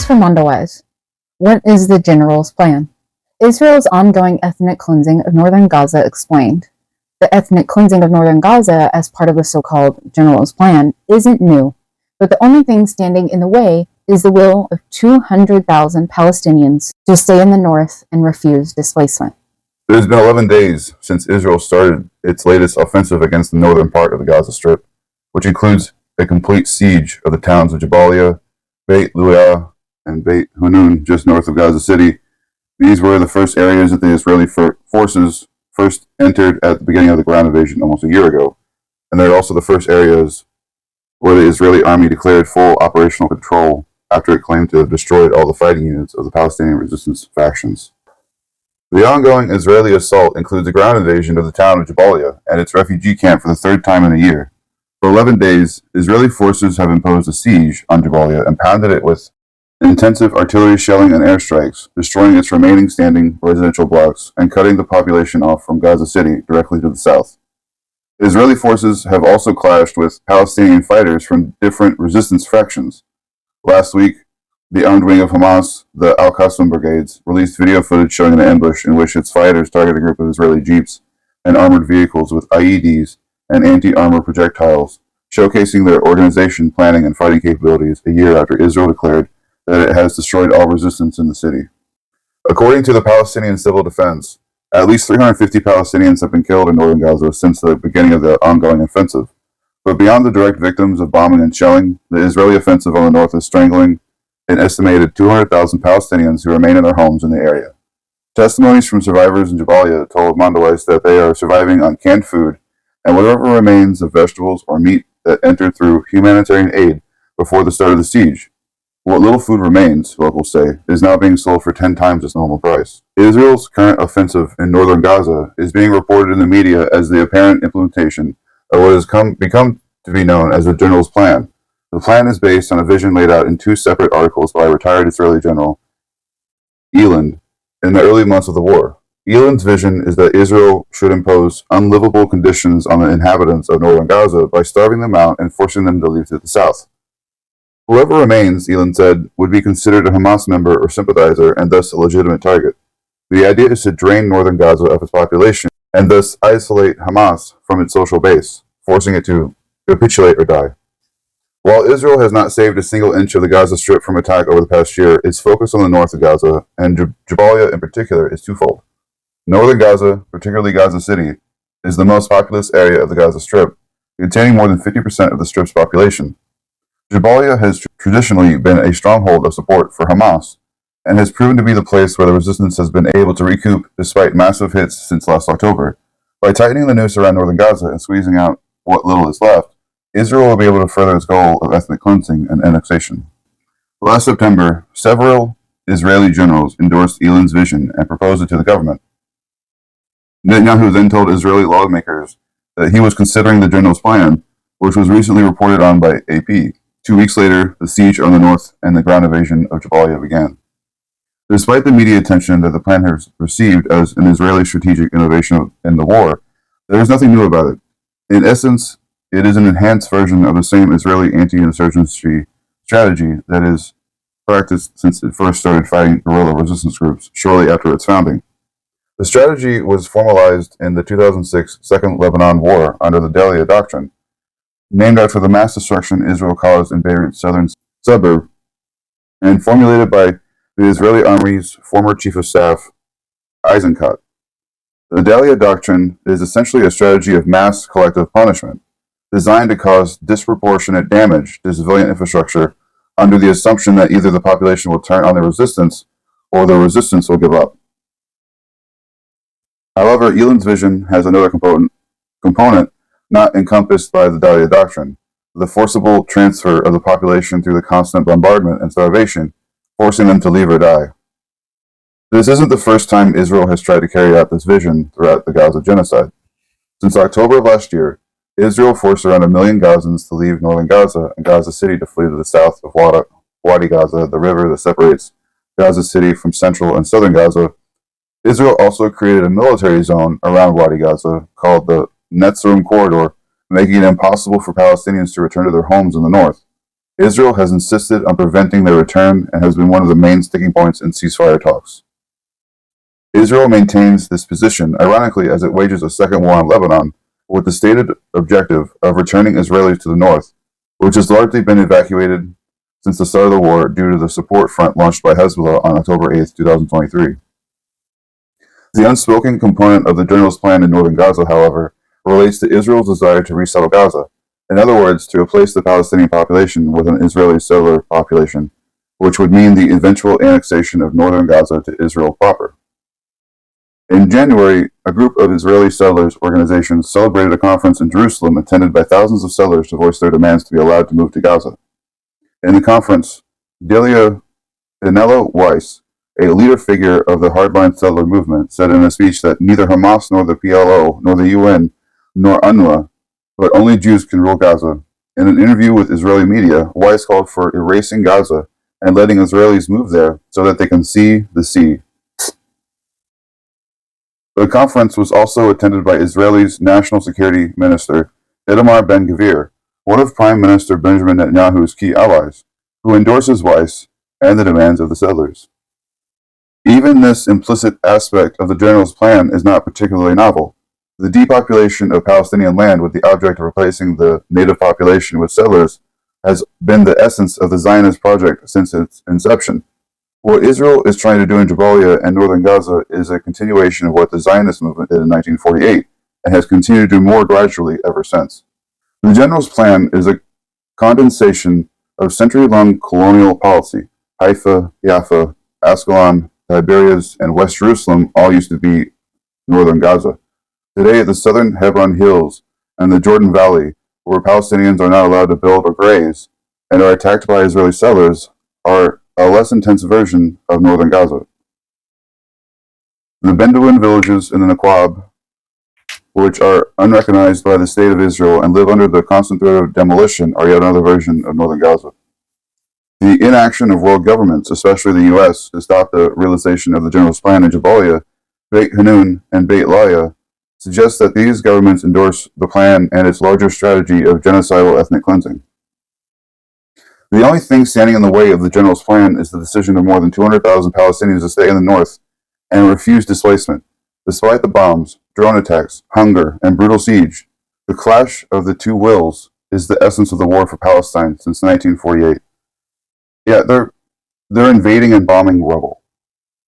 from Mondawais. What is the general's plan? Israel's ongoing ethnic cleansing of northern Gaza explained. The ethnic cleansing of northern Gaza as part of the so-called general's plan isn't new, but the only thing standing in the way is the will of 200,000 Palestinians to stay in the north and refuse displacement. It has been 11 days since Israel started its latest offensive against the northern part of the Gaza Strip, which includes a complete siege of the towns of Jabalia, Beit Luah, and Beit Hanun, just north of Gaza City. These were the first areas that the Israeli forces first entered at the beginning of the ground invasion almost a year ago, and they're also the first areas where the Israeli army declared full operational control after it claimed to have destroyed all the fighting units of the Palestinian resistance factions. The ongoing Israeli assault includes a ground invasion of the town of Jabalia and its refugee camp for the third time in a year. For 11 days, Israeli forces have imposed a siege on Jabalia and pounded it with intensive artillery shelling and airstrikes, destroying its remaining standing residential blocks and cutting the population off from Gaza City directly to the south. Israeli forces have also clashed with Palestinian fighters from different resistance factions. Last week, the armed wing of Hamas, the Al-Qassam brigades, released video footage showing an ambush in which its fighters targeted a group of Israeli jeeps and armored vehicles with IEDs and anti-armor projectiles, showcasing their organization, planning, and fighting capabilities a year after Israel declared that it has destroyed all resistance in the city. According to the Palestinian Civil Defense, at least 350 Palestinians have been killed in northern Gaza since the beginning of the ongoing offensive. But beyond the direct victims of bombing and shelling, the Israeli offensive on the north is strangling an estimated 200,000 Palestinians who remain in their homes in the area. Testimonies from survivors in Jabalia told Mondawais that they are surviving on canned food and whatever remains of vegetables or meat that entered through humanitarian aid before the start of the siege. What little food remains, locals say, is now being sold for 10 times its normal price. Israel's current offensive in northern Gaza is being reported in the media as the apparent implementation of what has become to be known as the General's Plan. The plan is based on a vision laid out in two separate articles by retired Israeli General Eland in the early months of the war. Eland's vision is that Israel should impose unlivable conditions on the inhabitants of northern Gaza by starving them out and forcing them to leave to the south. Whoever remains, Eland said, would be considered a Hamas member or sympathizer and thus a legitimate target. The idea is to drain northern Gaza of its population and thus isolate Hamas from its social base, forcing it to capitulate or die. While Israel has not saved a single inch of the Gaza Strip from attack over the past year, its focus on the north of Gaza, and Jabalia in particular, is twofold. Northern Gaza, particularly Gaza City, is the most populous area of the Gaza Strip, containing more than 50% of the Strip's population. Jabalia has traditionally been a stronghold of support for Hamas, and has proven to be the place where the resistance has been able to recoup despite massive hits since last October. By tightening the noose around northern Gaza and squeezing out what little is left, Israel will be able to further its goal of ethnic cleansing and annexation. Last September, several Israeli generals endorsed Eland's vision and proposed it to the government. Netanyahu then told Israeli lawmakers that he was considering the general's plan, which was recently reported on by AP. 2 weeks later, the siege on the north and the ground invasion of Jabalia began. Despite the media attention that the plan has received as an Israeli strategic innovation in the war, there is nothing new about it. In essence, it is an enhanced version of the same Israeli anti-insurgency strategy that is practiced since it first started fighting guerrilla resistance groups shortly after its founding. The strategy was formalized in the 2006 Second Lebanon War under the Dalia Doctrine, named after the mass destruction Israel caused in Beirut's southern suburb, and formulated by the Israeli Army's former Chief of Staff, Eisenkot. The Dalia Doctrine is essentially a strategy of mass collective punishment, designed to cause disproportionate damage to civilian infrastructure under the assumption that either the population will turn on the resistance or the resistance will give up. However, Eland's vision has another component not encompassed by the Dalia Doctrine, the forcible transfer of the population through the constant bombardment and starvation, forcing them to leave or die. This isn't the first time Israel has tried to carry out this vision throughout the Gaza genocide. Since October of last year, Israel forced around 1 million Gazans to leave northern Gaza and Gaza City to flee to the south of Wadi Gaza, the river that separates Gaza City from central and southern Gaza. Israel also created a military zone around Wadi Gaza called the Netzarim Corridor, making it impossible for Palestinians to return to their homes in the north. Israel has insisted on preventing their return and has been one of the main sticking points in ceasefire talks. Israel maintains this position, ironically, as it wages a second war on Lebanon, with the stated objective of returning Israelis to the north, which has largely been evacuated since the start of the war due to the support front launched by Hezbollah on October 8, 2023. The unspoken component of the general's plan in northern Gaza, however, relates to Israel's desire to resettle Gaza. In other words, to replace the Palestinian population with an Israeli settler population, which would mean the eventual annexation of northern Gaza to Israel proper. In January, a group of Israeli settlers organizations celebrated a conference in Jerusalem attended by thousands of settlers to voice their demands to be allowed to move to Gaza. In the conference, Danilo Weiss, a leader figure of the hardline settler movement, said in a speech that neither Hamas nor the PLO, nor the UN, nor UNRWA, but only Jews can rule Gaza. In an interview with Israeli media, Weiss called for erasing Gaza and letting Israelis move there so that they can see the sea. The conference was also attended by Israel's National Security Minister, Itamar Ben-Gvir, one of Prime Minister Benjamin Netanyahu's key allies, who endorses Weiss and the demands of the settlers. Even this implicit aspect of the general's plan is not particularly novel. The depopulation of Palestinian land with the object of replacing the native population with settlers has been the essence of the Zionist project since its inception. What Israel is trying to do in Jabalia and northern Gaza is a continuation of what the Zionist movement did in 1948 and has continued to do more gradually ever since. The general's plan is a condensation of century-long colonial policy. Haifa, Jaffa, Ascalon, Tiberias, and West Jerusalem all used to be northern Gaza. Today, the southern Hebron Hills and the Jordan Valley, where Palestinians are not allowed to build or graze and are attacked by Israeli settlers, are a less intense version of northern Gaza. The Bedouin villages in the Naqab, which are unrecognized by the state of Israel and live under the constant threat of demolition, are yet another version of northern Gaza. The inaction of world governments, especially the U.S., to stop the realization of the general's plan in Jabalia, Beit Hanun, and Beit Lahiya, suggests that these governments endorse the plan and its larger strategy of genocidal ethnic cleansing. The only thing standing in the way of the general's plan is the decision of more than 200,000 Palestinians to stay in the north and refuse displacement. Despite the bombs, drone attacks, hunger, and brutal siege, the clash of the two wills is the essence of the war for Palestine since 1948. Yeah, they're invading and bombing rubble.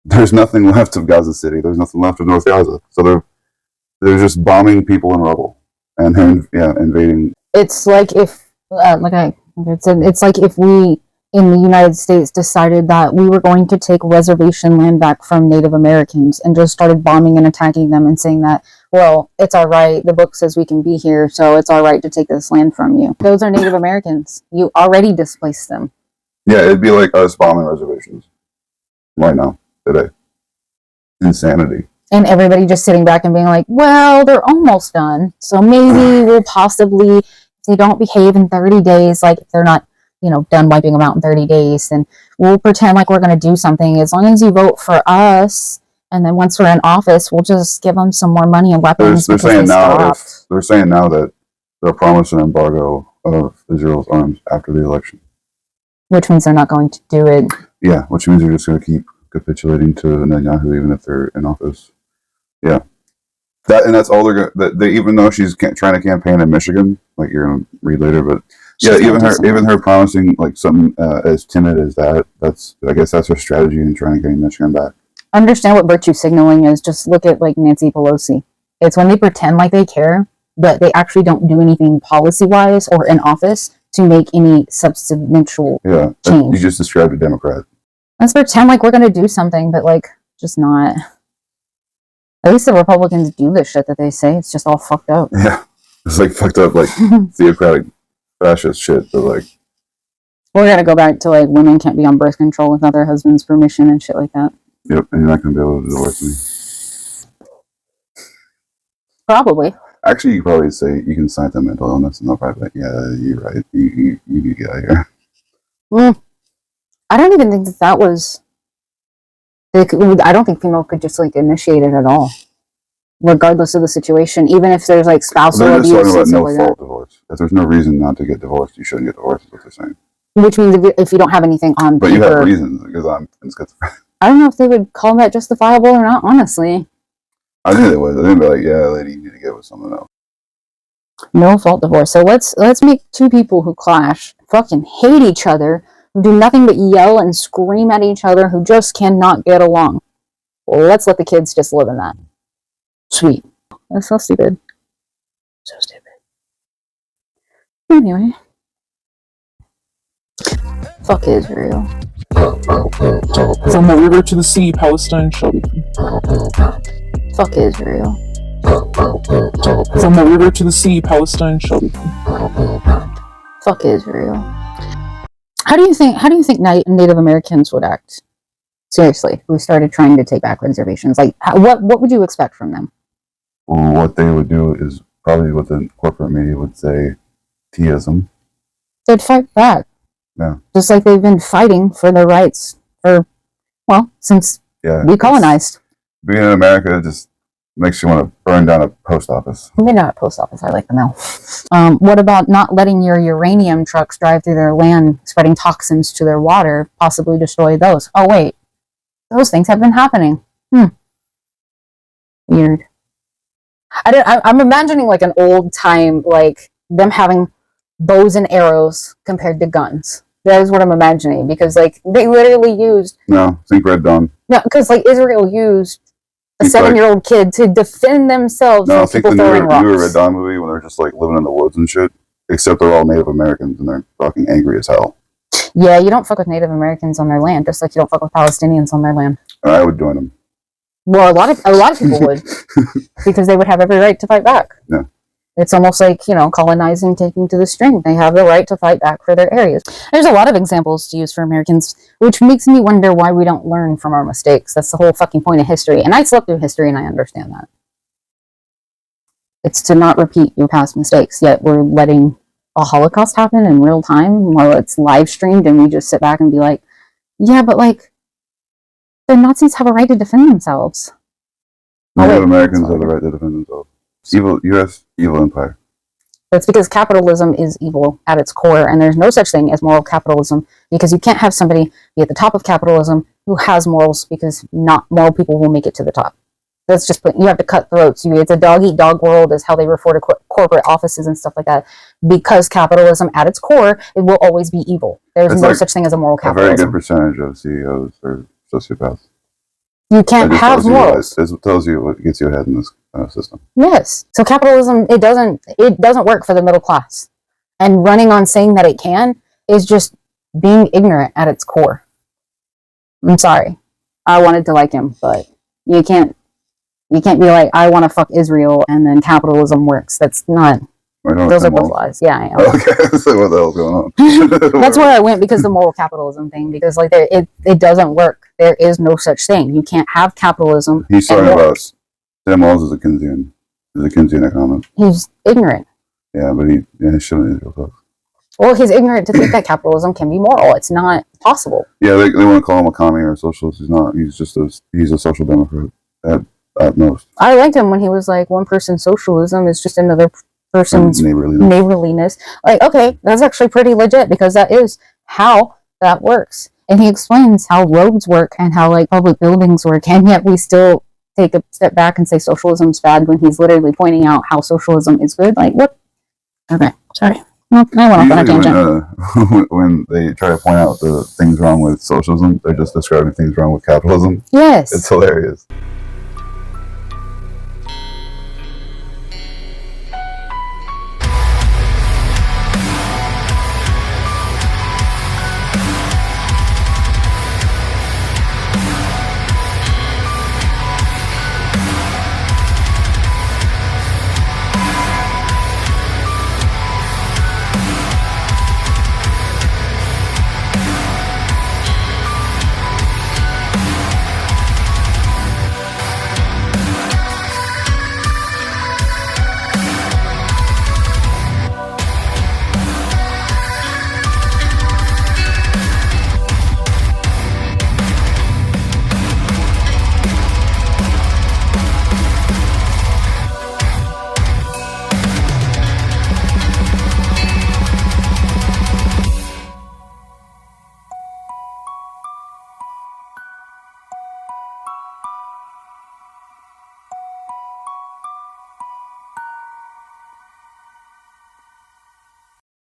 There's nothing left of Gaza City. There's nothing left of North Gaza. So they're just bombing people in rubble and invading. It's like if it's like if we in the United States decided that we were going to take reservation land back from Native Americans and just started bombing and attacking them and saying that, well, it's our right, the book says we can be here, so it's our right to take this land from you. Those are Native Americans. You already displaced them. Yeah, it'd be like us bombing reservations right now, today. Insanity. And everybody just sitting back and being like, well, they're almost done, so maybe we'll possibly, if they don't behave in 30 days, like if they're not, done wiping them out in 30 days, then we'll pretend like we're going to do something as long as you vote for us. And then once we're in office, we'll just give them some more money and weapons. They're saying now that they'll promise an embargo of Israel's arms after the election. Which means they're not going to do it. Yeah, which means they're just going to keep capitulating to Netanyahu even if they're in office. Yeah. That's all they're going to... Even though she's trying to campaign in Michigan, like you're going to read later, but... Yeah, even her promising like something as timid as that, I guess that's her strategy in trying to get Michigan back. Understand what virtue signaling is. Just look at like Nancy Pelosi. It's when they pretend like they care, but they actually don't do anything policy-wise or in office to make any substantial change. You just described a Democrat. Let's pretend like we're going to do something, but like just not. At least the Republicans do the shit that they say. It's just all fucked up. Yeah, it's like fucked up, like theocratic fascist shit. But like, we're gonna go back to like women can't be on birth control without their husband's permission and shit like that. Yep, and you're not gonna be able to divorce me. Probably. Actually, you could probably say you can cite the mental illness, and they'll probably be like, "Yeah, you're right. You need to get out of here." I don't even think that was. I don't think female could just like initiate it at all, regardless of the situation. Even if there's like spousal abuse, they're just talking about no fault divorce. If there's no reason not to get divorced, you shouldn't get divorced. Is what they're saying. Which means if you don't have anything on But paper, you have reasons because I'm schizophrenic. I don't know if they would call that justifiable or not, honestly. I think they would. They'd be like, yeah, lady, you need to get with someone else. No fault divorce. So let's make two people who clash, fucking hate each other, who do nothing but yell and scream at each other, who just cannot get along. Well, let's let the kids just live in that. Sweet. That's so stupid. So stupid. Anyway. Fuck Israel. From the river to the sea, Palestine shall be free. Fuck Israel. From the river to the sea, Palestine shall be free. Fuck Israel. How do you think Native Americans would act? Seriously, if we started trying to take back reservations, like what would you expect from them? Well, what they would do is probably what the corporate media would say, theism. They'd fight back. Yeah. Just like they've been fighting for their rights since we colonized. Being in America just makes you want to burn down a post office. Maybe not a post office, I like the mail. What about not letting your uranium trucks drive through their land, spreading toxins to their water, possibly destroy those? Oh wait, those things have been happening. Weird. I'm imagining like an old time, like them having bows and arrows compared to guns. That is what I'm imagining, because like they literally used. No, think Red Dawn. No, because like Israel used a 7-year-old kid to defend themselves No, from people throwing rocks. newer Red Dawn movie when they're just like living in the woods and shit. Except they're all Native Americans and they're fucking angry as hell. Yeah, you don't fuck with Native Americans on their land, just like you don't fuck with Palestinians on their land. I would join them. Well, a lot of people would, because they would have every right to fight back. Yeah. It's almost like, colonizing, taking to the string. They have the right to fight back for their areas. There's a lot of examples to use for Americans, which makes me wonder why we don't learn from our mistakes. That's the whole fucking point of history. And I slept through history and I understand that. It's to not repeat your past mistakes, yet we're letting a Holocaust happen in real time while it's live streamed and we just sit back and be like, yeah, but like, the Nazis have a right to defend themselves. Native Americans have the right to defend themselves. Evil U.S., evil empire. That's because capitalism is evil at its core, and there's no such thing as moral capitalism, because you can't have somebody be at the top of capitalism who has morals, because not moral people will make it to the top. That's just, you have to cut throats. It's a dog-eat-dog world is how they refer to corporate offices and stuff like that. Because capitalism at its core, it will always be evil. There's no such thing as a moral capitalism. A very good percentage of CEOs are sociopaths. You can't have morals. It tells you what gets you ahead in this system. Yes. So capitalism, it doesn't work for the middle class. And running on saying that it can is just being ignorant at its core. I'm sorry. I wanted to like him, but you can't be like, I want to fuck Israel and then capitalism works. That's not. Those are both lies. Yeah, I am. Okay, so what the hell's going on? That's where I went, because the moral capitalism thing, because like it doesn't work. There is no such thing. You can't have capitalism. He's talking about Sam Walls is a Keynesian economist. He's ignorant. Yeah, but he's showing Israel folks. Well, he's ignorant to think that capitalism can be moral. It's not possible. Yeah, they want to call him a commie or a socialist. He's not. He's just he's a social democrat at most. I liked him when he was like, one person's socialism is just another person's neighborliness. Like, okay, that's actually pretty legit, because that is how that works. And he explains how roads work and how like public buildings work, and yet we still take a step back and say socialism's bad when he's literally pointing out how socialism is good. Like, what? Okay, sorry. No, I went off on a tangent. When they try to point out the things wrong with socialism, they're just describing things wrong with capitalism. Yes. It's hilarious.